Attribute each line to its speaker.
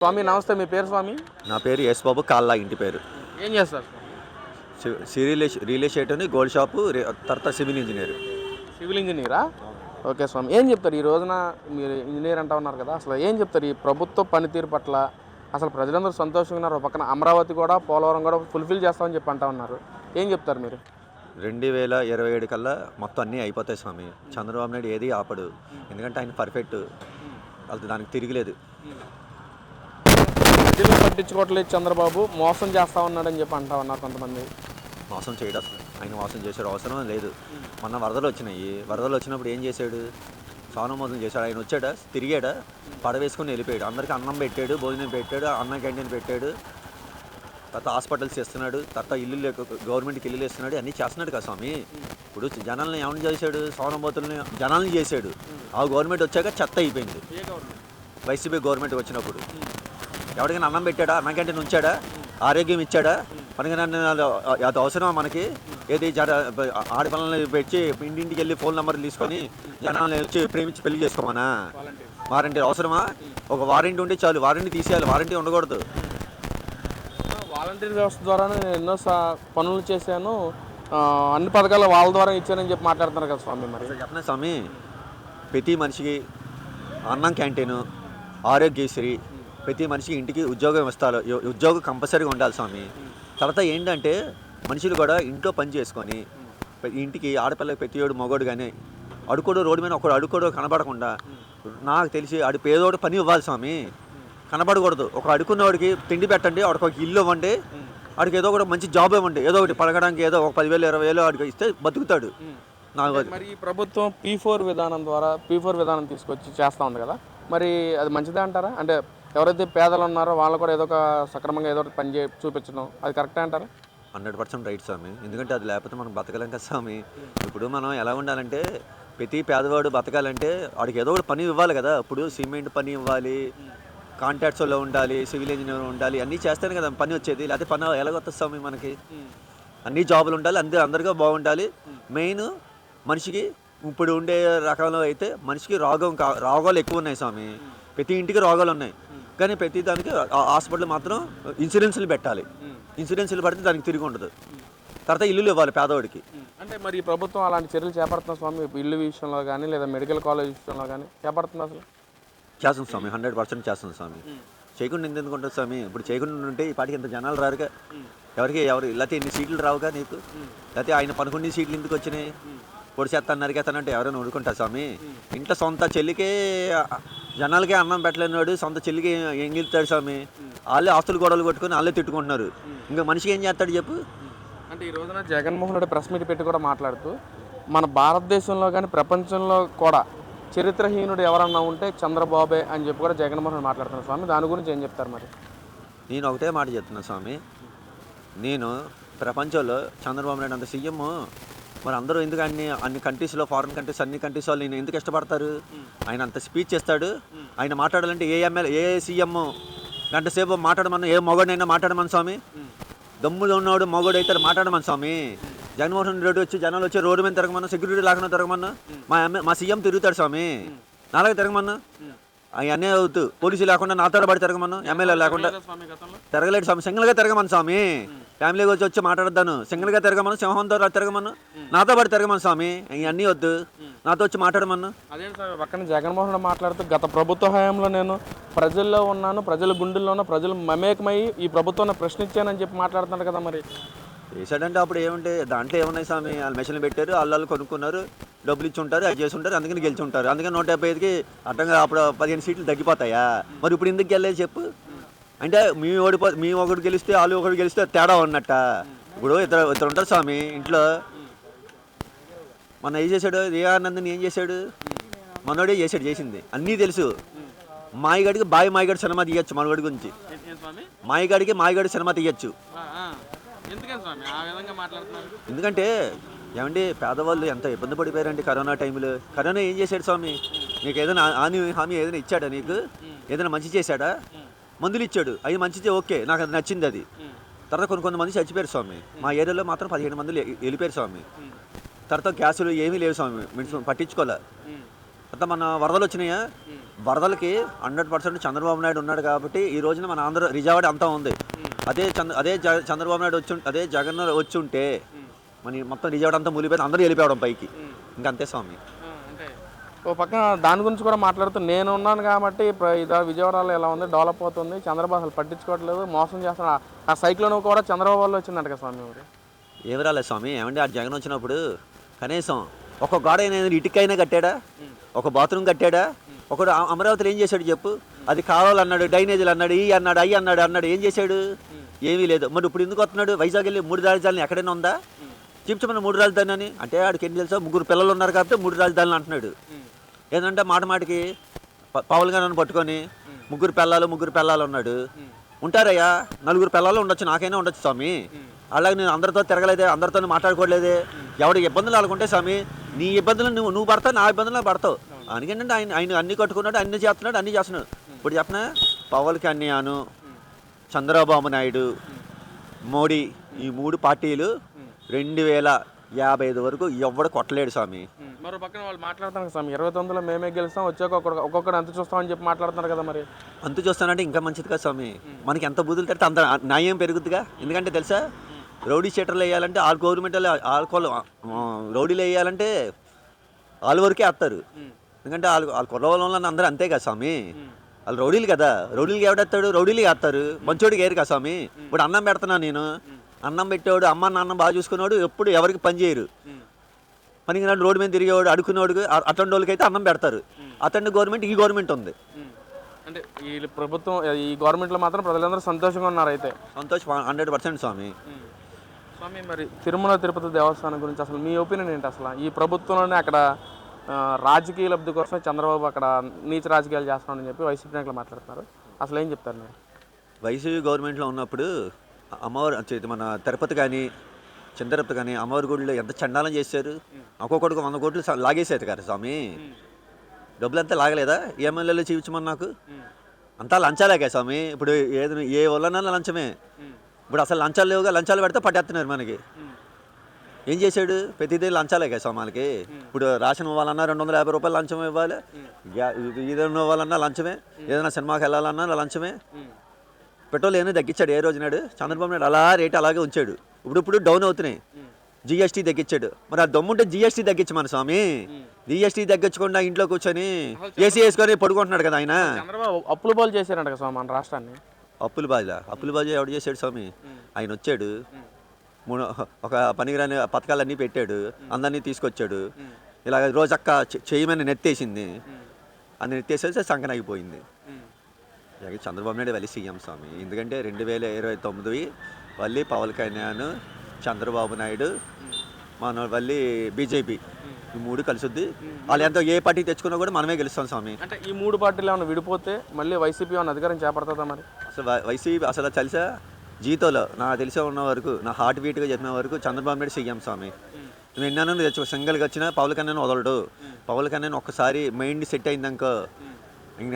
Speaker 1: స్వామి నమస్తే. మీ పేరు స్వామి?
Speaker 2: నా పేరు ఎస్ బాబు కాల్లా. ఇంటి పేరు
Speaker 1: ఏం చేస్తారు?
Speaker 2: రియల్ ఎస్టేట్ అని గోల్డ్ షాపు, తర్వాత సివిల్ ఇంజనీర్.
Speaker 1: సివిల్ ఇంజనీరా? ఓకే స్వామి. ఏం చెప్తారు ఈ రోజున? మీరు ఇంజనీర్ అంటా ఉన్నారు కదా, అసలు ఏం చెప్తారు ఈ ప్రభుత్వ పనితీరు పట్ల? అసలు ప్రజలందరూ సంతోషంగా ఉన్నారు, ఒక పక్కన అమరావతి కూడా, పోలవరం కూడా ఫుల్ఫిల్ చేస్తామని చెప్పి అంటా ఉన్నారు. ఏం చెప్తారు మీరు?
Speaker 2: 2027 కల్లా మొత్తం అన్నీ అయిపోతాయి స్వామి. చంద్రబాబు నాయుడు ఏది ఆపడు, ఎందుకంటే ఆయన పర్ఫెక్ట్, అది దానికి తిరిగిలేదు.
Speaker 1: ప్రజలు పట్టించుకోవట్లేదు, చంద్రబాబు మోసం చేస్తా ఉన్నాడని చెప్పి అంటా ఉన్నారు కొంతమంది.
Speaker 2: మోసం చేయడం అసలు ఆయన మోసం చేసాడు అవసరం లేదు. మొన్న వరదలు వచ్చినాయి, వరదలు వచ్చినప్పుడు ఏం చేశాడు? సాను మోసం చేశాడు. ఆయన వచ్చాడా, తిరిగాడా, పడవేసుకొని వెళ్ళిపోయాడు. అందరికీ అన్నం పెట్టాడు, భోజనం పెట్టాడు, అన్న క్యాంటీన్ పెట్టాడు, తర్వాత హాస్పిటల్స్ చేస్తున్నాడు, తర్వాత ఇల్లు గవర్నమెంట్కి ఇల్లులు ఇస్తున్నాడు, అన్నీ చేస్తున్నాడు కదా స్వామి. ఇప్పుడు జనాలను ఏమని చేశాడు? సోనబోతుల్ని జనాలను చేశాడు. ఆ గవర్నమెంట్ వచ్చాక చెత్త అయిపోయింది. వైసీపీ గవర్నమెంట్ వచ్చినప్పుడు ఎవరికైనా అన్నం పెట్టాడా? అన్నం క్యాంటీన్ ఉంచాడా? ఆరోగ్యం ఇచ్చాడా? మనకి అది అవసరమా మనకి? ఏది ఆడపిల్లల్ని పెట్టి ఇంటింటికి వెళ్ళి ఫోన్ నెంబర్లు తీసుకొని జనాలను వచ్చి ప్రేమించి పెళ్లి చేసుకోమనా? వారంటీ అవసరమా? ఒక వారంటీ ఉంటే చాలు, వారంటీ తీసేయాలి, వారంటీ ఉండకూడదు.
Speaker 1: వాలంటీర్ వ్యవస్థ ద్వారా నేను ఎన్నో పనులు చేశాను, అన్ని పథకాలు వాళ్ళ ద్వారా ఇచ్చానని చెప్పి మాట్లాడుతున్నారు కదా స్వామి. మరి
Speaker 2: చెప్పిన స్వామి, ప్రతి మనిషికి అన్నం క్యాంటీను, ఆరోగ్యశ్రీ, ప్రతి మనిషికి ఇంటికి ఉద్యోగం ఇస్తారు. ఉద్యోగం కంపల్సరీగా ఉండాలి స్వామి. తర్వాత ఏంటంటే మనుషులు కూడా ఇంట్లో పని చేసుకొని ఇంటికి ఆడపిల్లకి ప్రతియోడు మగోడు కానీ అడుకోడు, రోడ్డు మీద ఒకడు అడుకోడు కనబడకుండా, నాకు తెలిసి ఆడి పేదోడు పని ఇవ్వాలి స్వామి, కనబడకూడదు. ఒక అడుకున్నవాడికి తిండి పెట్టండి, వాడికి ఒక ఇల్లు ఇవ్వండి, వాడికి ఏదో ఒకటి మంచి జాబ్ ఇవ్వండి, ఏదో ఒకటి పడగడానికి ఏదో ఒక 10,000 20,000 వాడికి ఇస్తే బతుకుతాడు.
Speaker 1: మరి ఈ ప్రభుత్వం P4 విధానం ద్వారా P4 విధానం తీసుకొచ్చి చేస్తూ ఉంది కదా, మరి అది మంచిదే అంటారా? అంటే ఎవరైతే పేదలు ఉన్నారో వాళ్ళు కూడా ఏదో ఒక సక్రమంగా ఏదో ఒకటి పని చూపించడం, అది కరెక్టే అంటారా?
Speaker 2: 100% రైట్ స్వామి. ఎందుకంటే అది లేకపోతే మనం బతకలేం కదా స్వామి. ఇప్పుడు మనం ఎలా ఉండాలంటే, ప్రతి పేదవాడు బతకాలంటే వాడికి ఏదో ఒకటి పని ఇవ్వాలి కదా. ఇప్పుడు సిమెంట్ పని ఇవ్వాలి, కాంట్రాక్ట్స్లో ఉండాలి, సివిల్ ఇంజనీర్ ఉండాలి, అన్నీ చేస్తేనే కదా పని వచ్చేది. లేకపోతే పని ఎలాగొస్తుంది స్వామి మనకి? అన్ని జాబులు ఉండాలి, అందరిగా బాగుండాలి. మెయిన్ మనిషికి ఇప్పుడు ఉండే రకంలో అయితే మనిషికి రోగాలు ఎక్కువ ఉన్నాయి స్వామి. ప్రతి ఇంటికి రోగాలు ఉన్నాయి, కానీ ప్రతి దానికి హాస్పిటల్ మాత్రం ఇన్సూరెన్స్లు పెట్టాలి. ఇన్సూరెన్స్లు పడితే దానికి తిరిగి ఉండదు. తర్వాత ఇల్లులు ఇవ్వాలి పేదవాడికి.
Speaker 1: అంటే మరి ఈ ప్రభుత్వం అలాంటి చర్యలు చేపడుతున్న స్వామి? ఇల్లు విషయంలో కానీ లేదా మెడికల్ కాలేజ్ విషయంలో కానీ చేపడుతుంది? అసలు
Speaker 2: చేస్తుంది స్వామి, 100% చేస్తుంది స్వామి. చేయకుండా ఎందుకు ఉంటుంది స్వామి? ఇప్పుడు చేయకుండా ఉంటే ఈ పాటికి ఇంత జనాలు రారుగా. లేకపోతే ఎన్ని సీట్లు రావుగా నీకు? లేకపోతే ఆయన 11 సీట్లు ఎందుకు వచ్చినాయి? పొడి చేస్తాను నరికేస్తానంటే ఎవరైనా ఊరుకుంటారు స్వామి? ఇంట్లో సొంత చెల్లికే జనాలకే అన్నం పెట్టలేనివాడు సొంత చెల్లికి ఏం గెలుతాడు స్వామి? వాళ్ళే ఆస్తులు గొడవలు కొట్టుకొని వాళ్ళే తిట్టుకుంటున్నారు. ఇంకా మనిషికి ఏం చేస్తాడు చెప్పు?
Speaker 1: అంటే ఈ రోజున జగన్మోహన్ రెడ్డి ప్రెస్ మీట్ పెట్టి కూడా మాట్లాడుతూ, మన భారతదేశంలో కానీ ప్రపంచంలో కూడా చరిత్రహీనుడు ఎవరన్నా ఉంటే చంద్రబాబే అని చెప్పి కూడా జగన్మోహన్ రెడ్డి మాట్లాడుతున్నారు స్వామి. దాని గురించి ఏం చెప్తారు మరి?
Speaker 2: నేను ఒకటే మాట చెప్తున్నా స్వామి, నేను ప్రపంచంలో చంద్రబాబు నాయుడు అంత సీఎం, మరి అందరూ ఎందుకు అన్ని కంట్రీస్లో, ఫారిన్ కంట్రీస్, అన్ని కంట్రీస్ వాళ్ళు నేను ఎందుకు ఇష్టపడతారు? ఆయన అంత స్పీచ్ చేస్తాడు. ఆయన మాట్లాడాలంటే ఏ సీఎం గంట సేపు మాట్లాడమన్నా, ఏ మొగడైనా మాట్లాడమని స్వామి. దమ్ములు ఉన్నవాడు మొగడు అయితే మాట్లాడమని స్వామి. జగన్మోహన్ రెడ్డి వచ్చి జనాలు వచ్చి రోడ్డు మీద తిరగమన్నా, సెక్యూరిటీ లేకుండా తిరగమన్నా, మా సీఎం తిరుగుతాడు స్వామి. నాలుగు తిరగమన్నా, అవన్నీ అవుతూ పోలీసులు లేకుండా నాతో పడి తిరగమన్నా, ఎమ్మెల్యే లేకుండా తిరగలేడు స్వామి. సింగిల్గా తిరగమని స్వామి. ఫ్యామిలీగా వచ్చి మాట్లాడద్దాను, సింగిల్గా తిరగమను, సింహంతో తిరగమను, నాతో పాటు తిరగమని స్వామి. ఇవన్నీ వద్దు, నాతో వచ్చి మాట్లాడమన్నా.
Speaker 1: అదే సార్ పక్కన జగన్మోహన్ రెడ్డి మాట్లాడుతూ, గత ప్రభుత్వ హయాంలో నేను ప్రజల్లో ఉన్నాను, ప్రజల గుండెల్లో ఉన్న ప్రజలు మమేకమై ఈ ప్రభుత్వాన్ని ప్రశ్నించానని చెప్పి మాట్లాడుతున్నారు కదా. మరి
Speaker 2: వేసాడంటే అప్పుడు ఏముంటే దాంట్లో ఏమున్నాయి స్వామి? వాళ్ళు మెషిన్లు పెట్టారు, వాళ్ళు కొనుక్కున్నారు, డబ్బులు ఇచ్చి ఉంటారు, అది చేసి ఉంటారు, అందుకని గెలిచి ఉంటారు. అందుకని 175కి అడ్డంగా అప్పుడు 15 సీట్లు తగ్గిపోతాయా? మరి ఇప్పుడు ఎందుకు గెలేదు చెప్పు? అంటే మీ ఒకటి గెలిస్తే వాళ్ళు ఒకటి గెలిస్తే తేడా ఉన్నట్ట. ఇప్పుడు ఇద్దరు ఉంటారు స్వామి ఇంట్లో. మొన్న ఏం చేశాడు? ఆనందని ఏం చేశాడు? మనోడే చేసింది అన్నీ తెలుసు. మాయగాడికి మాయగాడి సినిమా తీయచ్చు, మనవాడి గురించి. మాయగాడి సినిమా తీయచ్చు. ఎందుకంటే ఏమండి, పేదవాళ్ళు ఎంత ఇబ్బంది పడిపోయారండి కరోనా టైంలో. కరోనా ఏం చేశాడు స్వామి? నీకు ఏదైనా హామీ ఏదైనా ఇచ్చాడా? నీకు ఏదైనా మంచి చేశాడా? మందులు ఇచ్చాడు, అవి మంచిదే, ఓకే, నాకు అది నచ్చింది. అది తర్వాత కొంతమంది చచ్చిపోయారు స్వామి. మా ఏరియాలో మాత్రం 17 మంది వెళ్ళిపోయారు స్వామి. తర్వాత గ్యాసులు ఏమీ లేవు స్వామి, మెడిసిన్ పట్టించుకోలే. తర్వాత మన వరదలు వచ్చినాయా, వరదలకి 100% చంద్రబాబు నాయుడు ఉన్నాడు కాబట్టి ఈ రోజున మన ఆంధ్ర రిజార్డ్ అంతా ఉంది. అదే చంద్రబాబు నాయుడు అదే జగన్ వచ్చి ఉంటే మన మొత్తం రిజార్డ్ అంతా మునిగిపోయి అందరూ వెళ్ళిపోవడం పైకి. ఇంకంతే స్వామి.
Speaker 1: ఓ పక్కన దాని గురించి కూడా మాట్లాడుతూ నేను ఉన్నాను కాబట్టి విజయవాడలో ఎలా ఉంది, డెవలప్ అవుతుంది, చంద్రబాబు అసలు పట్టించుకోవట్లేదు, మోసం చేస్తున్నాడు. ఆ సైక్లోన్ కూడా చంద్రబాబు వల్ల వచ్చిందంట కదా స్వామి. మరి
Speaker 2: ఏమి రాలేదు స్వామి. ఏమంటే ఆ జగన్ వచ్చినప్పుడు కనీసం ఒక గోడ అయినా ఇటుకైనా కట్టాడా, ఒక బాత్రూమ్ కట్టాడా, ఒకడు అమరావతిలో ఏం చేశాడు చెప్పు? అది కావాలన్నాడు, డ్రైనేజీలు అన్నాడు, ఈ అన్నాడు, అయ్యి అన్నాడు, ఏం చేశాడు? ఏమీ లేదు. మరి ఇప్పుడు ఎందుకు వస్తున్నాడు? వైజాగ్ వెళ్ళి 3 రాజధానులు ఎక్కడైనా ఉందా? చెప్తామన్నా 3 రాజధాని అని. అంటే ఆడికి ఏం తెలుసా, 3 పిల్లలు ఉన్నారు కాబట్టి 3 రాజధానులు అంటున్నాడు. ఏంటంటే మాటికి పవన్ గారిని పట్టుకొని 3 పిల్లలు ఉన్నాడు. ఉంటారయ్యా, 4 పిల్లలు ఉండొచ్చు, నాకైనా ఉండొచ్చు స్వామి. అలాగే నేను అందరితో తిరగలేదే, అందరితో మాట్లాడుకోవట్లేదే. ఎవరికి ఇబ్బందులు అలాగుంటే స్వామి, నీ ఇబ్బందులు నువ్వు పడతావు, నా ఇబ్బందులు పడతావు. అందుకేంటంటే ఆయన అన్ని కట్టుకున్నాడు, అన్ని చేస్తున్నాడు. ఇప్పుడు చెప్పిన పవన్కి అన్యాను, చంద్రబాబు నాయుడు, మోడీ, ఈ 3 పార్టీలు 2055 వరకు ఎవడు కొట్టలేడు స్వామి.
Speaker 1: మరో పక్కన వాళ్ళు మాట్లాడుతున్నారు స్వామి, 29లో మేమే గెలుస్తాం, వచ్చాక ఒక్కొక్కరు అంత చూస్తామని చెప్పి మాట్లాడుతున్నారు కదా. మరి
Speaker 2: అంత చూస్తానంటే ఇంకా మంచిది కదా స్వామి. మనకి ఎంత బుద్ధులు తిడితే అంత న్యాయం పెరుగుతుందిగా. ఎందుకంటే తెలుసా, రౌడీ షీటర్లు వేయాలంటే గవర్నమెంట్ రౌడీలు వేయాలంటే వాళ్ళ వరకే వేస్తారు. ఎందుకంటే వాళ్ళ కుర్రవాళ్ళని అందరూ అంతే కదా స్వామి. వాళ్ళు రౌడీలు కదా, రౌడీలకి ఎవడెత్తాడు? రౌడీలు వేస్తారు, మంచోడికి ఏరు కదా స్వామి. ఇప్పుడు అన్నం పెడుతున్నా నేను, అన్నం పెట్టేవాడు, అమ్మ నాన్న బాగా చూసుకునేవాడు ఎప్పుడు ఎవరికి పని చేయరు. పనికి నాడు రోడ్డు మీద తిరిగేవాడు, అడుక్కునేవాడు, అటువంటి వాళ్ళకి అయితే అన్నం పెడతారు. అతని గవర్నమెంట్, ఈ గవర్నమెంట్ ఉంది.
Speaker 1: అంటే ఈ ప్రభుత్వం, ఈ గవర్నమెంట్లో మాత్రం ప్రజలందరూ సంతోషంగా ఉన్నారు. అయితే
Speaker 2: సంతోషం 100% స్వామి.
Speaker 1: స్వామి, మరి తిరుమల తిరుపతి దేవస్థానం గురించి అసలు మీ ఒపీనియన్ ఏంటి? అసలు ఈ ప్రభుత్వంలోనే అక్కడ రాజకీయ లబ్ధి కోసం చంద్రబాబు అక్కడ నీచ రాజకీయాలు చేస్తున్నాడని చెప్పి వైసీపీ నాయకులు మాట్లాడుతున్నారు. అసలు ఏం చెప్తారు మీరు?
Speaker 2: వైసీపీ గవర్నమెంట్లో ఉన్నప్పుడు అమ్మవారు మన తిరుపతి కానీ చంద్రపతి కానీ అమ్మవారి గుడిలో ఎంత చండాలం చేశారు. ఒక్కొక్కడికి 100 కోట్లు లాగేసారు కదా స్వామి. డబ్బులు అంతా లాగలేదా? ఎమ్మెల్యేలు చూపించమని నాకు అంతా లంచాలే కదా స్వామి. ఇప్పుడు ఏ వల్లనా లంచమే. ఇప్పుడు అసలు లంచాలు లేవుగా, లంచాలు పెడితే పట్టేస్తున్నారు మనకి. ఏం చేశాడు? ప్రతిదీ లంచాలే కదా స్వామి వాళ్ళకి. ఇప్పుడు రేషన్ ఇవ్వాలన్నా 250 రూపాయలు లంచం ఇవ్వాలి, ఏదైనా ఇవ్వాలన్నా లంచమే, ఏదైనా సినిమాకి వెళ్ళాలన్నా లంచమే. పెట్రోల్ ఏమైనా తగ్గించాడు ఏ రోజు నాడు? చంద్రబాబు నాయుడు అలా రేటు అలాగే ఉంచాడు. ఇప్పుడు డౌన్ అవుతున్నాయి. జిఎస్టీ తగ్గించాడు. మరి ఆ దమ్ముంటే జిఎస్టీ తగ్గించమని స్వామి. జిఎస్టీ తగ్గించకుండా ఇంట్లో కూర్చొని ఏసీ వేసుకొని పడుకుంటున్నాడు కదా ఆయన.
Speaker 1: చంద్రబాబు అప్పులు బాలు చేశారంట స్వామి మన రాష్ట్రాన్ని.
Speaker 2: అప్పులు బాజా ఎవడు చేశాడు స్వామి? ఆయన వచ్చాడు, ఒక పనికిరాని పథకాలన్నీ పెట్టాడు, అందరినీ తీసుకొచ్చాడు. ఇలాగ రోజక్క చేయమని నెత్తేసింది, అది నెత్తేసేసి సంకనాగిపోయింది. చంద్రబాబు నాయుడు వెళ్ళి సీఎం స్వామి. ఎందుకంటే 2029 మళ్ళీ పవన్ కళ్యాణ్, చంద్రబాబు నాయుడు, మన మళ్ళీ బీజేపీ, ఈ 3 కలిసిద్ది. వాళ్ళు ఎంతో ఏ పార్టీ తెచ్చుకున్నా కూడా మనమే గెలుస్తాం స్వామి.
Speaker 1: అంటే ఈ 3 పార్టీలు ఏమైనా విడిపోతే మళ్ళీ వైసీపీ ఏమైనా అధికారం చేపడుతుందా? మరి
Speaker 2: అసలు వైసీపీ అసలు తెలుసా, జీతోలో నాకు తెలిసే ఉన్న వరకు, నా హార్ట్ బీట్గా చెప్పిన వరకు చంద్రబాబు నాయుడు సీఎం స్వామి. నువ్వు ఎన్నో తెచ్చు సింగిల్గా వచ్చినా పవన్ కళ్యాణ్ వదలడు. పవన్ కళ్యాణ్ ఒక్కసారి మైండ్ సెట్ అయిందనుకో, ఇంక